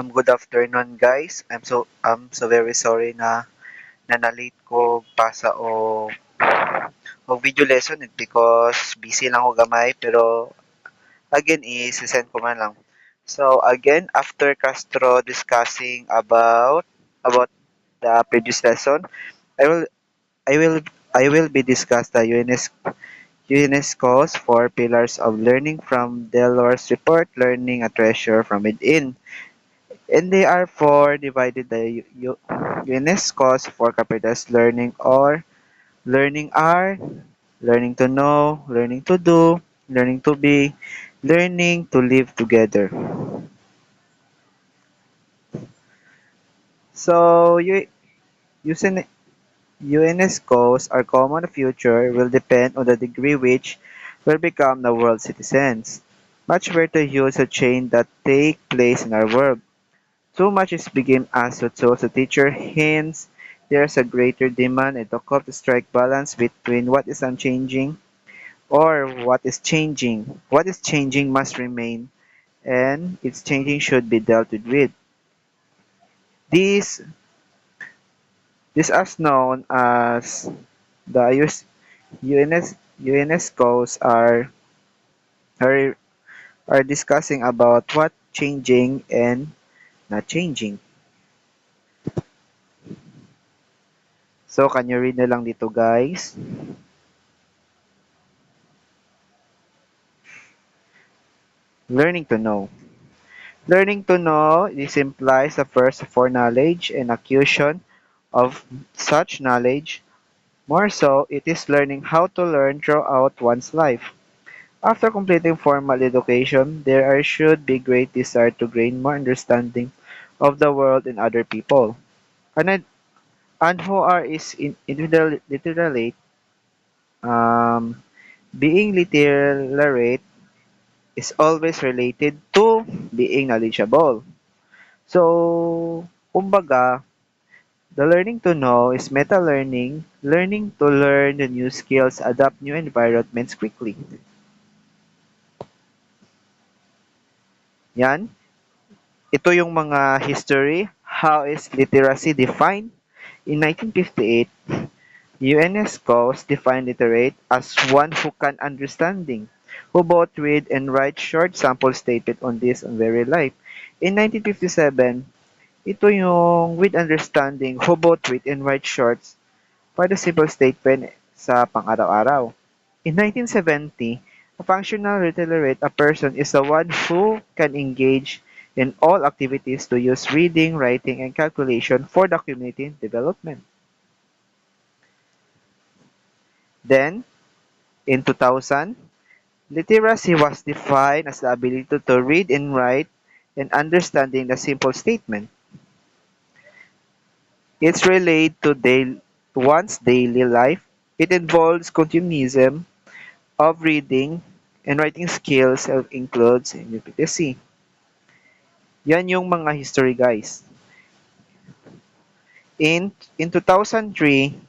Good afternoon guys. I'm so very sorry na na-late ko pasa o video lesson because busy lang ako gamay pero again i-send ko man lang. So again after Castro discussing about the previous lesson, I will I will I will be discuss the UNESCO's four pillars of learning from Delors report, Learning a Treasure from Within. And they are four divided the UNESCO's four capitals learning or learning are, learning to know, learning to do, learning to be, learning to live together. So UNESCO's our common future will depend on the degree which will become the world citizens. Much better use the change that take place in our world. Too much is being asked of tools to teacher, hence there's a greater demand and to cope to strike balance between what is unchanging or what is changing. What is changing must remain and its changing should be dealt with. These this is known as the UNESCO's are are discussing about what changing and not changing. So can you read na lang dito guys? Learning to know. Learning to know this implies the first foreknowledge and acquisition of such knowledge. More so, it is learning how to learn throughout one's life. After completing formal education, there should be great desire to gain more understanding of the world and other people. And, and who are is literate, um, being literate is always related to being knowledgeable. So, kumbaga, the learning to know is meta-learning, learning to learn the new skills, adapt new environments quickly. Yan. Ito yung mga history. How is literacy defined? In 1958, UNESCO defined literate as one who can understanding, who both read and write short sample statement on this on very life. In 1957, ito yung with understanding, who both read and write shorts for the simple statement sa pang-araw-araw. In 1970, a functional literate a person is the one who can engage in all activities to use reading, writing, and calculation for the community development. Then, in 2000, literacy was defined as the ability to read and write and understanding the simple statement. It's related to one's daily life. It involves continuism of reading and writing skills includes literacy. Yan yung mga history guys. In 2003,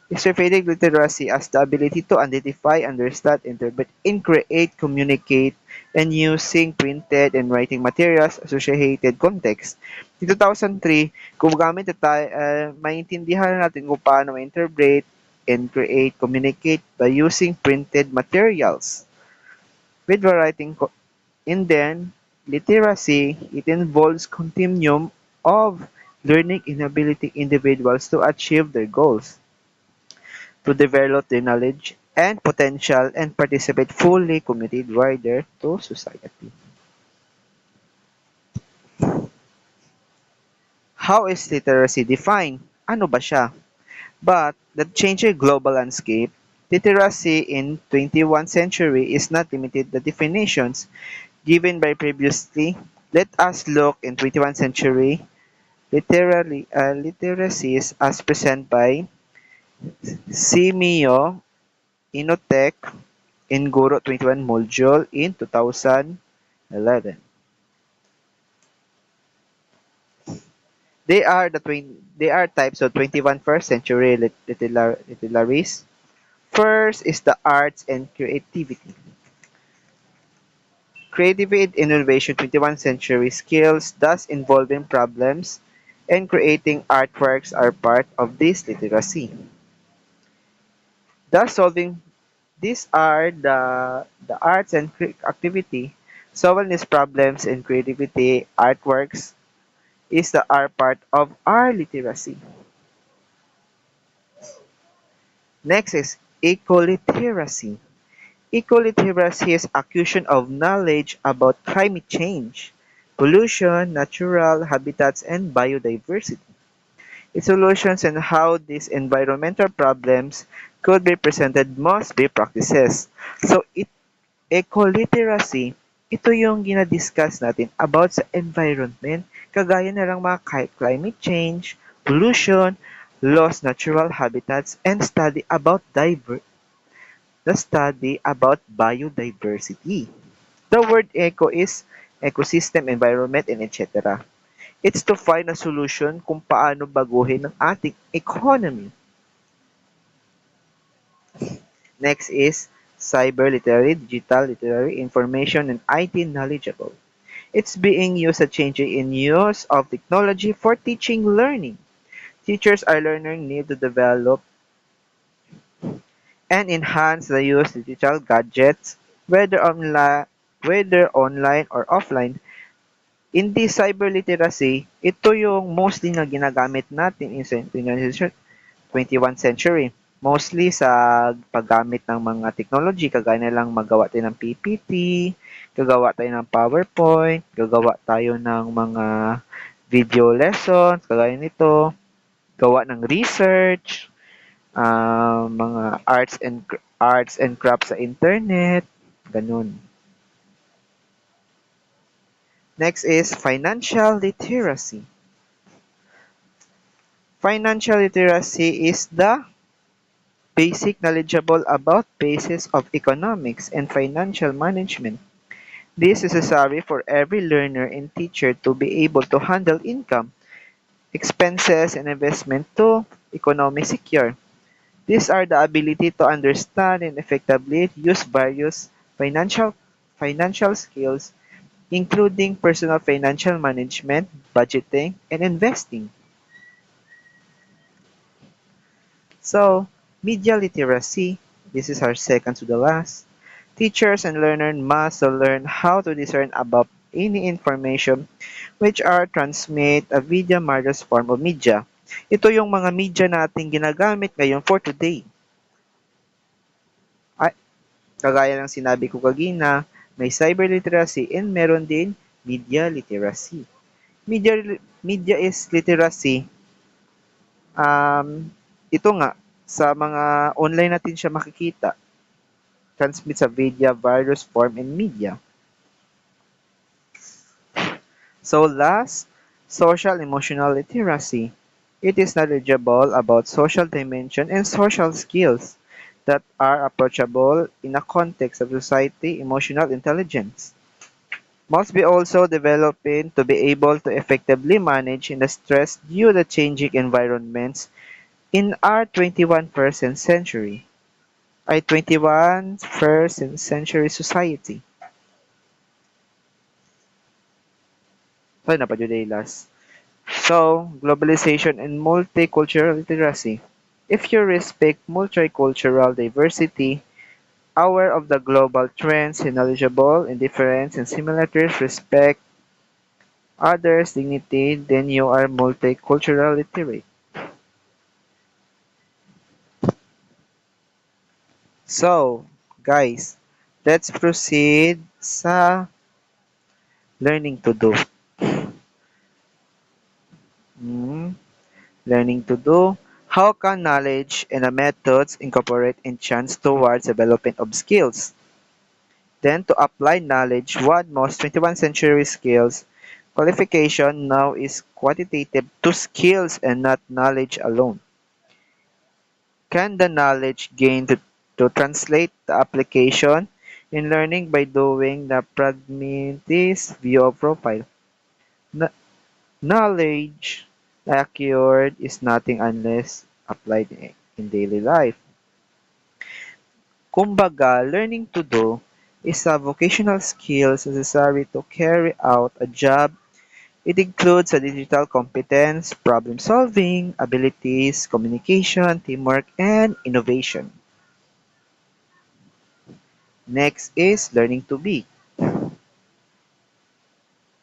Strategic literacy as the ability to identify, understand, interpret, and create, communicate, and using printed and writing materials associated context. In 2003, kung gamit tayo, maintindihan natin kung paano interpret and create, communicate by using printed materials. With writing, and then literacy, it involves continuum of learning and ability individuals to achieve their goals, to develop their knowledge and potential and participate fully committed wider to society. How is literacy defined? Ano ba siya? But the changing global landscape, literacy in 21st century is not limited to definitions given by previously. Let us look in 21st century literacies as presented by Simio Inotech in Guro 21 module in 2011. They are types of 21st century literaries. First is the arts and creativity. Creativity and innovation 21st century skills thus involving problems and creating artworks are part of this literacy. Thus solving these are the arts and activity. Solving these problems and creativity artworks is the are part of our literacy. Next is ecoliteracy. Ecoliteracy is acquisition of knowledge about climate change, pollution, natural habitats, and biodiversity. Its solutions and how these environmental problems could be presented must be practices. So, ecoliteracy, ito yung ginadiscuss natin about sa environment, kagaya na lang mga climate change, pollution, lost natural habitats, and the study about biodiversity. The word eco is ecosystem, environment, and etc. It's to find a solution kung paano baguhin ang ating economy. Next is cyber literary, digital literary, information, and IT knowledgeable. It's being used a changing in use of technology for teaching learning. Teachers are learning need to develop and enhance the use of digital gadgets, whether online or offline. In this cyber literacy, ito yung mostly na ginagamit natin in 21st century. Mostly sa paggamit ng mga technology, kagaya na lang magawa tayo ng PPT, gagawa tayo ng PowerPoint, gagawa tayo ng mga video lessons, kagaya nito, gawa ng research, mga arts and crafts sa internet, ganun. Next is financial literacy. Financial literacy is the basic knowledgeable about basis of economics and financial management. This is necessary for every learner and teacher to be able to handle income, expenses, and investment to economy secure. These are the ability to understand and effectively use various financial skills, including personal financial management, budgeting, and investing. So, media literacy, this is our second to the last. Teachers and learners must learn how to discern about any information which are transmit a video various form of media. Ito yung mga media nating ginagamit ngayon for today. Ay, kagaya ng sinabi ko kagina, may cyber literacy and meron din media literacy. Media is literacy. Ito nga, sa mga online natin siya makikita. Transmit sa video, virus, form, and media. So last, social emotional literacy. It is knowledgeable about social dimension and social skills that are approachable in a context of society emotional intelligence. Must be also developing to be able to effectively manage in the stress due to changing environments in our 21st century. 21st century society. Ay, napadyo So, globalization and multicultural literacy. If you respect multicultural diversity, aware of the global trends, and knowledgeable in difference and similarities, respect others' dignity, then you are multicultural literate. So, guys, let's proceed sa learning to do. Hmm, learning to do. How can knowledge and the methods incorporate and chance towards development of skills? Then to apply knowledge, one most 21st century skills qualification now is quantitative to skills and not knowledge alone. Can the knowledge gained to translate the application in learning by doing the pragmatist view of profile? Kn- Knowledge acquired is nothing unless applied in daily life. Kumbaga, learning to do is a vocational skills necessary to carry out a job. It includes a digital competence, problem solving, abilities, communication, teamwork, and innovation. Next is learning to be.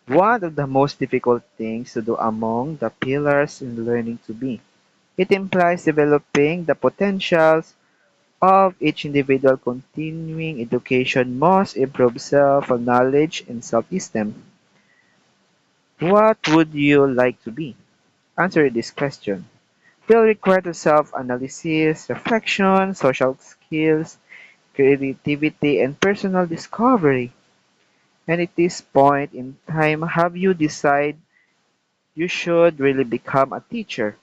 One of the most difficult things to do among the pillars in learning to be. It implies developing the potentials of each individual. Continuing education must improve self-knowledge and self-esteem. What would you like to be? Answer this question. Will require to self-analysis, reflection, social skills, creativity, and personal discovery. And at this point in time, have you decided you should really become a teacher?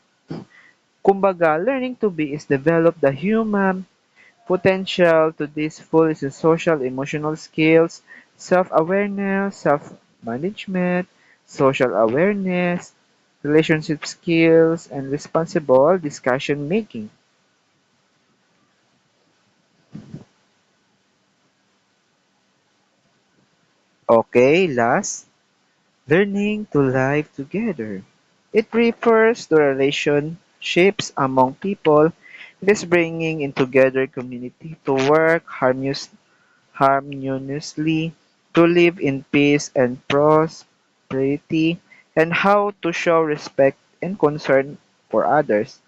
Kumbaga, learning to be is develop the human potential to this full is the social emotional skills, self-awareness, self-management, social awareness, relationship skills, and responsible discussion making. Okay, last, learning to live together. It refers to relationships among people. It is bringing in together community to work harmoniously, to live in peace and prosperity, and how to show respect and concern for others.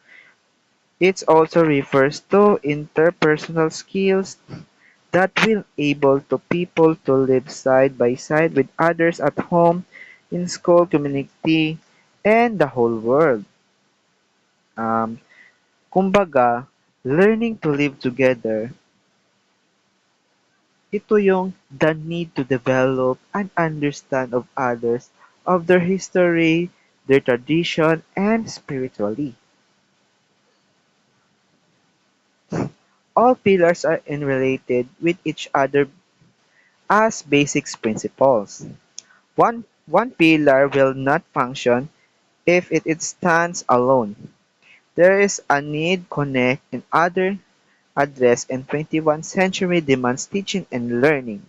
It also refers to interpersonal skills that will able to people to live side by side with others at home, in school, community, and the whole world. Um, kumbaga, learning to live together, ito yung the need to develop and understand of others, of their history, their tradition, and spiritually. All pillars are interrelated with each other as basic principles. One pillar will not function if it stands alone. There is a need connect and other address and 21st century demands teaching and learning.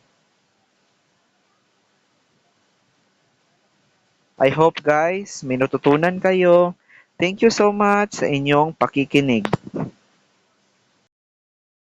I hope guys may natutunan kayo. Thank you so much sa inyong pakikinig.